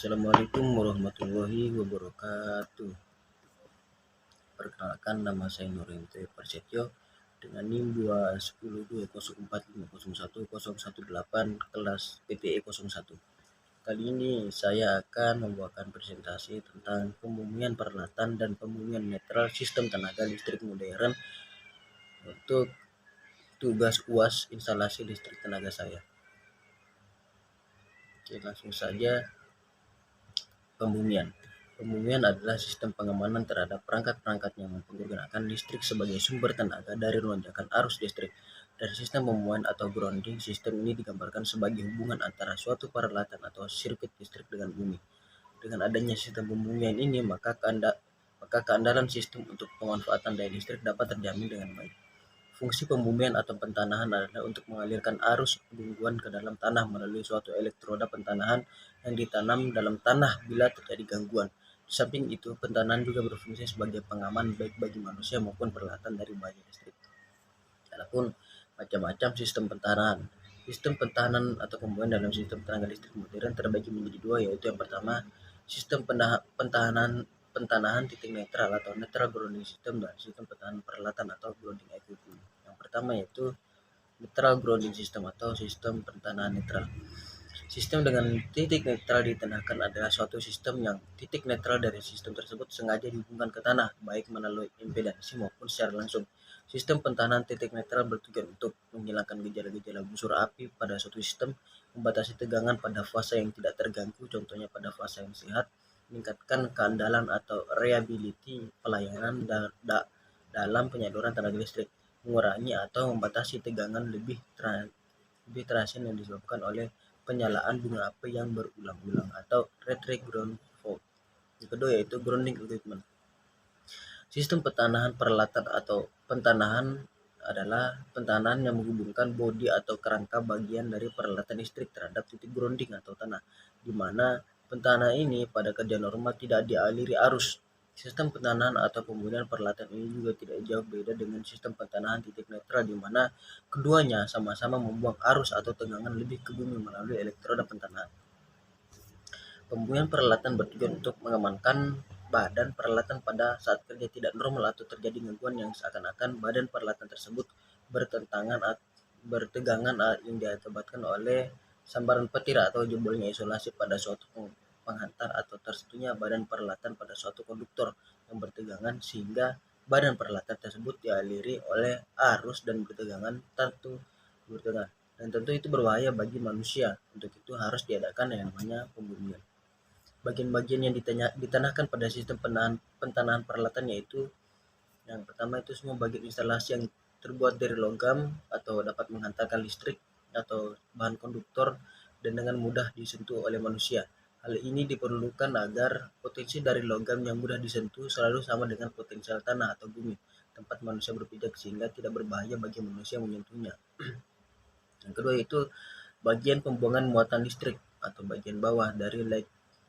Assalamualaikum warahmatullahi wabarakatuh. Perkenalkan, nama saya Nurin T. Prasetyo dengan NIM 2102045010118 kelas PTE 01. Kali ini saya akan membawakan presentasi tentang pembumian peralatan dan pembumian netral sistem tenaga listrik modern untuk tugas UAS instalasi listrik tenaga saya. Oke, langsung saja. Pembumian adalah sistem pengamanan terhadap perangkat-perangkat yang menggunakan listrik sebagai sumber tenaga dari lonjakan arus listrik. Dari sistem pembumian atau grounding, sistem ini digambarkan sebagai hubungan antara suatu peralatan atau sirkuit listrik dengan bumi. Dengan adanya sistem pembumian ini, maka keandalan sistem untuk pemanfaatan daya listrik dapat terjamin dengan baik. Fungsi pembumian atau pentanahan adalah untuk mengalirkan arus gangguan ke dalam tanah melalui suatu elektroda pentanahan yang ditanam dalam tanah bila terjadi gangguan. Di samping itu, pentanahan juga berfungsi sebagai pengaman baik bagi manusia maupun peralatan dari bahaya listrik. Adapun macam-macam sistem pentanahan. Sistem pertahanan atau pembumian dalam sistem tenaga listrik modern terbagi menjadi dua, yaitu yang pertama, sistem pentanahan titik netral atau netral grounding system dan sistem pertahanan peralatan atau grounding equipment. Yang pertama yaitu netral grounding system atau sistem pertahanan netral. Sistem dengan titik netral ditanahkan adalah suatu sistem yang titik netral dari sistem tersebut sengaja dihubungkan ke tanah, baik melalui impedansi maupun secara langsung. Sistem pertahanan titik netral bertujuan untuk menghilangkan gejala-gejala busur api pada suatu sistem, membatasi tegangan pada fase yang tidak terganggu, contohnya pada fase yang sehat, meningkatkan keandalan atau reliability pelayanan dalam penyaluran tenaga listrik, mengurangi atau membatasi tegangan lebih transient yang disebabkan oleh penyalaan bunga api yang berulang-ulang atau retray ground fault. Yang kedua yaitu grounding equipment. Sistem pertahanan peralatan atau pentanahan adalah pentanahan yang menghubungkan bodi atau kerangka bagian dari peralatan listrik terhadap titik grounding atau tanah, di mana pentanahan ini pada kerja normal tidak dialiri arus. Sistem pentanahan atau pembumian peralatan ini juga tidak jauh beda dengan sistem pentanahan titik netral, di mana keduanya sama-sama membuang arus atau tegangan lebih ke bumi melalui elektroda pentanahan. Pembumian peralatan bertujuan untuk mengamankan badan peralatan pada saat kerja tidak normal atau terjadi gangguan yang seakan-akan badan peralatan tersebut bertegangan yang diakibatkan oleh sambaran petir atau jebolnya isolasi pada suatu penghantar atau tersentuhnya badan peralatan pada suatu konduktor yang bertegangan sehingga badan peralatan tersebut dialiri oleh arus dan bertegangan dan tentu itu berbahaya bagi manusia. Untuk itu harus diadakan yang namanya pembumian. Bagian-bagian yang ditanahkan pada sistem pentanahan peralatan yaitu yang pertama itu semua bagian instalasi yang terbuat dari logam atau dapat menghantarkan listrik atau bahan konduktor dan dengan mudah disentuh oleh manusia. Hal ini diperlukan agar potensi dari logam yang mudah disentuh selalu sama dengan potensial tanah atau bumi tempat manusia berpijak sehingga tidak berbahaya bagi manusia menyentuhnya. Yang kedua itu bagian pembuangan muatan listrik atau bagian bawah dari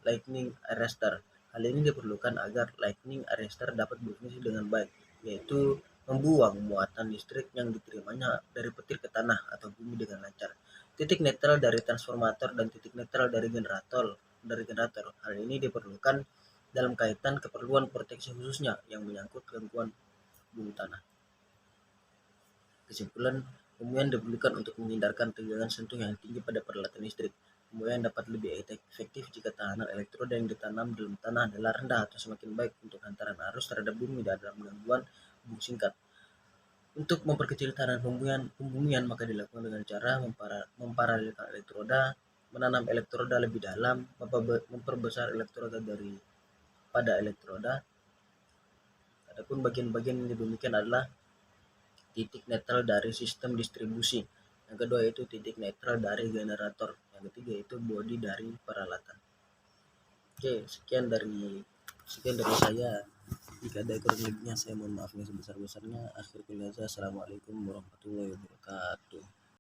lightning arrestor. Hal ini diperlukan agar lightning arrestor dapat berfungsi dengan baik, yaitu membuang muatan listrik yang diterimanya dari petir ke tanah atau bumi dengan lancar. Titik netral dari transformator dan titik netral dari generator. Hal ini diperlukan dalam kaitan keperluan proteksi khususnya yang menyangkut gangguan bumi tanah. Kesimpulan, pembumian diperlukan untuk menghindarkan tegangan sentuh yang tinggi pada peralatan listrik. Pembumian dapat lebih efektif jika tahanan elektroda yang ditanam dalam tanah adalah rendah atau semakin baik untuk hantaran arus terhadap bumi dalam gangguan hubung singkat. Untuk memperkecil tahanan pembumian maka dilakukan dengan cara memparalelkan elektroda, menanam elektroda lebih dalam, memperbesar elektroda pada elektroda. Adapun bagian-bagian yang demikian adalah titik netral dari sistem distribusi. Yang kedua yaitu titik netral dari generator. Yang ketiga yaitu bodi dari peralatan. Oke, sekian dari saya. Jika ada kurang lebihnya saya mohon maaf yang sebesar-besarnya. Akhir kata, assalamualaikum warahmatullahi wabarakatuh.